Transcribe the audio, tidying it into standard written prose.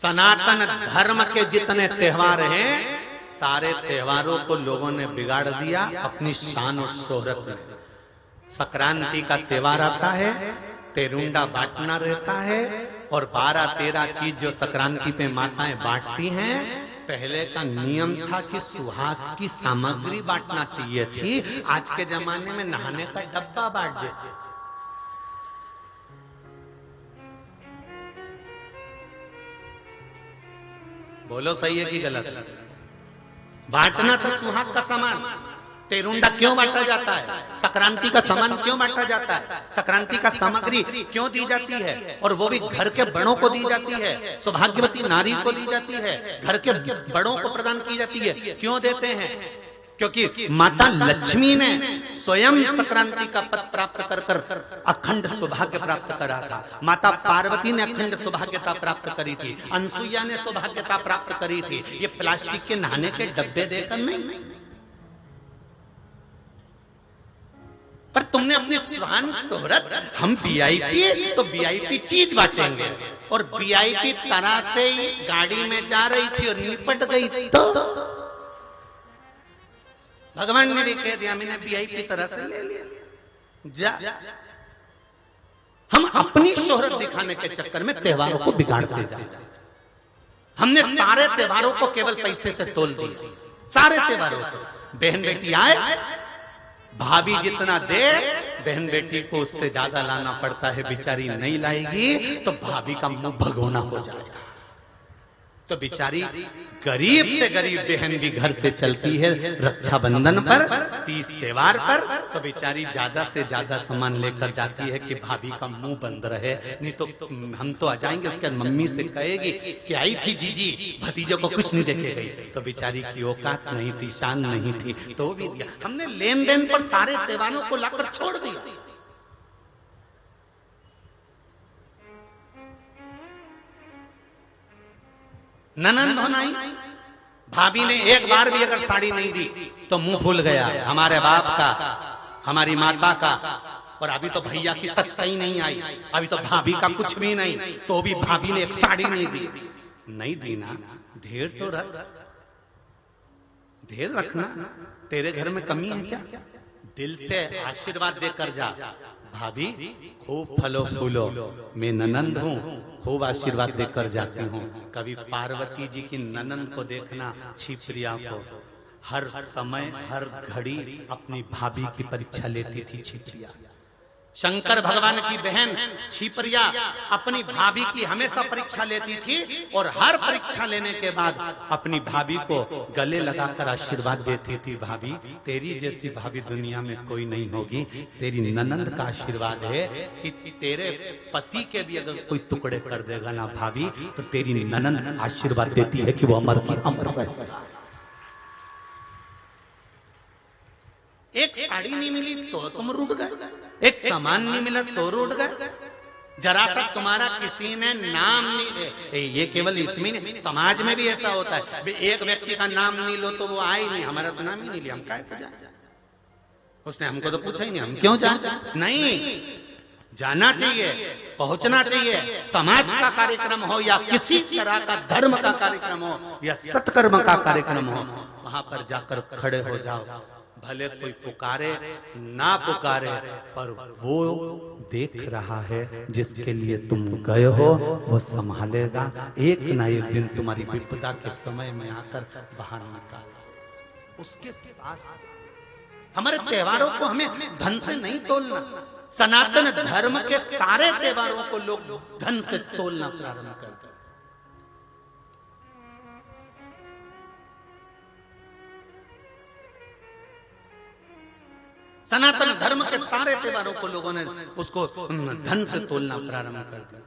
सनातन धर्म के जितने त्योहार हैं सारे त्योहारों को लोगों ने बिगाड़ दिया अपनी शान और शोहरत में। संक्रांति का त्योहार आता है, तेरुंडा बांटना रहता है और 12-13 चीज जो संक्रांति पे माताएं बांटती हैं। पहले का नियम था कि सुहाग की सामग्री बांटना चाहिए थी, आज के जमाने में नहाने का डब्बा बांट देते। बोलो सही है कि गलत? बांटना था सुहाग का सामान। तेरुंडा क्यों बांटा जाता है? संक्रांति का सामान क्यों बांटा जाता है? संक्रांति का सामग्री क्यों दी जाती है? और वो भी घर के बड़ों को दी जाती है, सौभाग्यवती नारी को दी जाती है, घर के बड़ों को प्रदान की जाती है। क्यों देते हैं? क्योंकि माता लक्ष्मी ने स्वयं संक्रांति का पद प्राप्त कर कर अखंड सौभाग्य प्राप्त करा था। माता पार्वती ने अखंड सौभाग्यता प्राप्त करी थी, अनसुईया ने सौभाग्यता प्राप्त करी थी। ये प्लास्टिक के नहाने के डब्बे देकर नहीं। पर तुमने अपनी शान शोहरत, हम वीआईपी तो वीआईपी चीज बांटेंगे, और वीआईपी तरह से गाड़ी में जा रही थी और निपट गई तो भगवान ने भी कह दिया मैंने वीआईपी तरह से ले लिया जा। हम अपनी शोहरत दिखाने के चक्कर में त्योहारों को बिगाड़ते जा रहे। हमने सारे त्योहारों को केवल पैसे से तोल दिया, सारे त्योहारों को। बहन बेटी आए, भाभी जितना दे बहन बेटी को उससे ज्यादा लाना पड़ता है। बेचारी नहीं लाएगी तो भाभी का मुंह भगोना हो जाएगा। तो बेचारी गरीब से गरीब बहन भी घर से चलती है रक्षाबंधन पर, 30 त्योहार पर, तो बेचारी ज्यादा से ज्यादा सामान लेकर जाती है कि भाभी का मुंह बंद रहे, नहीं तो हम तो आ जाएंगे। उसके बाद मम्मी से कहेगी कि आई थी जीजी, भतीजे को कुछ नहीं देके गई। तो बेचारी की औकात नहीं थी, शान नहीं थी, तो भी दिया। हमने लेन देन पर सारे त्योहारों को लाकर छोड़ दिया। ननंद होना ही, भाभी ने एक बार भी अगर साड़ी नहीं दी तो मुंह फूल गया हमारे बाप का, हमारी माता का। और अभी तो भैया की सच्चाई नहीं आई, अभी तो भाभी का कुछ भी नहीं, तो भी भाभी ने एक साड़ी नहीं दी। नहीं दी ना, ढेर तो रख, ढेर रखना। तेरे घर में कमी है क्या? दिल से आशीर्वाद देकर जा, भाभी खूब फलो फूलो, मैं ननंद हूँ, खूब आशीर्वाद देकर जाती हूँ। कभी पार्वती जी की ननंद को देखना, छिप्रिया को हर समय हर घड़ी अपनी भाभी की परीक्षा लेती थी छिप्रिया। शंकर भगवान की बहन छिप्रिया अपनी भाभी की हमेशा परीक्षा लेती थी, और हर परीक्षा लेने के बाद अपनी भाभी को गले लगाकर आशीर्वाद देती थी। भाभी तेरी जैसी भाभी दुनिया में कोई नहीं होगी। तेरी ननंद का आशीर्वाद है कि तेरे पति के भी अगर कोई टुकड़े कर देगा ना भाभी, तो तेरी ननंद आशीर्वाद देती है कि वो अमर की अमर रहेगा। एक साड़ी नहीं मिली तो तुम रूठ गए, एक सामान नहीं मिला तो रूठ गए। जरा सा तुम्हारा किसी ने नाम नहीं, ये केवल इसमें नहीं, समाज में भी ऐसा होता है। एक व्यक्ति का नाम नहीं लो तो वो आए नहीं, हमारा तो नाम ही नहीं लिया, हम काहे को जाए? उसने हमको तो पूछा ही नहीं, हम क्यों जाए? नहीं, जाना चाहिए, पहुंचना चाहिए। समाज का कार्यक्रम हो या किसी तरह का धर्म का कार्यक्रम हो या सत्कर्म का कार्यक्रम हो, वहां पर जाकर खड़े हो जाओ। भले कोई पुकारे ना पुकारे, पर वो देख रहा है जिसके लिए तुम गए हो, वो संभालेगा। एक ना एक दिन तुम्हारी विपदा के समय में आकर बाहर निकाल। उसके पास हमारे त्योहारों को हमें धन से नहीं तोलना। सनातन धर्म के सारे त्योहारों को लोग धन से तोलना प्रारंभ कर दिया। सनातन धर्म के सारे त्योहारों को लोगों ने उसको धन से तोलना प्रारंभ कर दिया।